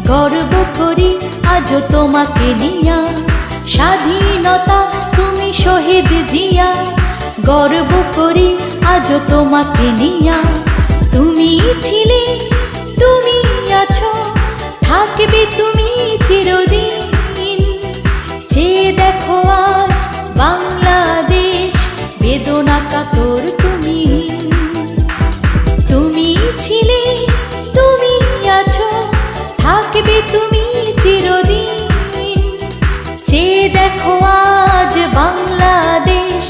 গর্ব করি আজও তোমাকে নিয়া। স্বাধীনতা তুমি শহীদ জিয়া, গর্ব করি আজও তোমাকে নিয়া। তুমি ছিলে, তুমি আছো, থাকবে তুমি চিরদিন। যে দেখো আজ বাংলাদেশ, বেদনা কাতর তুমি। তুমি ছিলে, তুমি আছো, থাকবে তুমি চিরদিন। যে দেখো আজ বাংলাদেশ,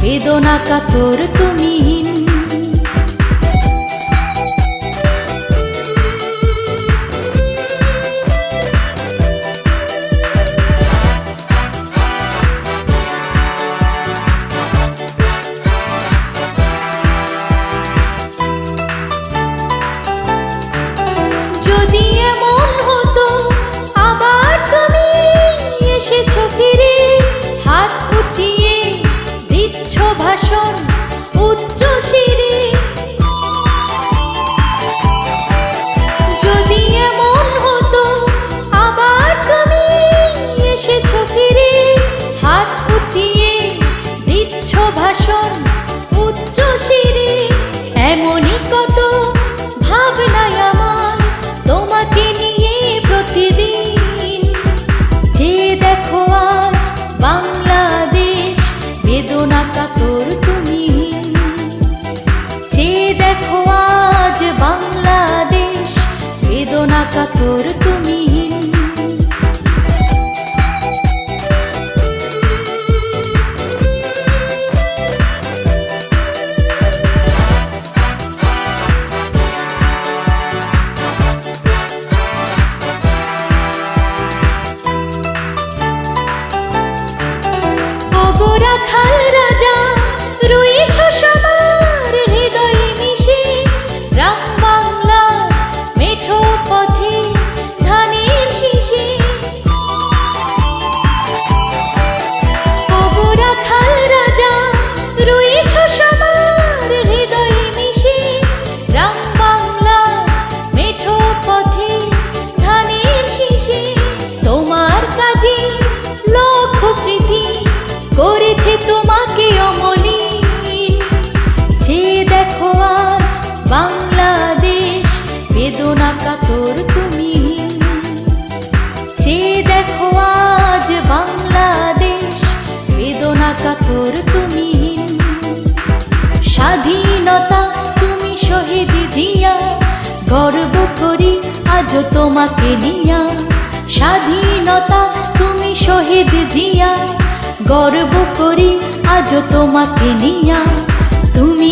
বেদনা কাতর তুমি। যদি এমন হতো আবার তুমি এসেছো ফিরে, হাত উঁচিয়ে দিচ্ছ ভাষণ উচ্চ শিরে। যদি এমন হতো আবার তুমি এসেছো ফিরে, হাত উঁচিয়ে দিচ্ছ ভাষণ উচ্চ শিরে। এমনই কত ভাবনায় আমার তোমাকে নিয়ে প্রতিদিন। যে দেখো আজ বাংলাদেশ, বেদনা কাতর তুমি। যে দেখো আজ বাংলাদেশ, বেদনা কাতর তুমি। রাখাল রাজা রয়েছ সবার হৃদয়ে মিশে, গ্রাম বাংলার মেঠো পথে ধানের শীষে। রাখাল রাজা রয়েছ সবার হৃদয়ে মিশে, গ্রাম বাংলার মেঠো পথে ধানের শীষে। তোমার কাজে লক্ষ স্মৃতি করেছে তোমাকে অমলিন। যে দেখো আজ বাংলাদেশ, বেদনা কাতর তুমি। যে দেখো আজ বাংলাদেশ, বেদনা কাতর তুমি। স্বাধীনতা তুমি শহীদ জিয়া, গর্ব করি আজও তোমাকে নিয়া। স্বাধীনতা তুমি শহীদ জিয়া, গর্ব করি আজও তোমাকে নিয়া। তুমি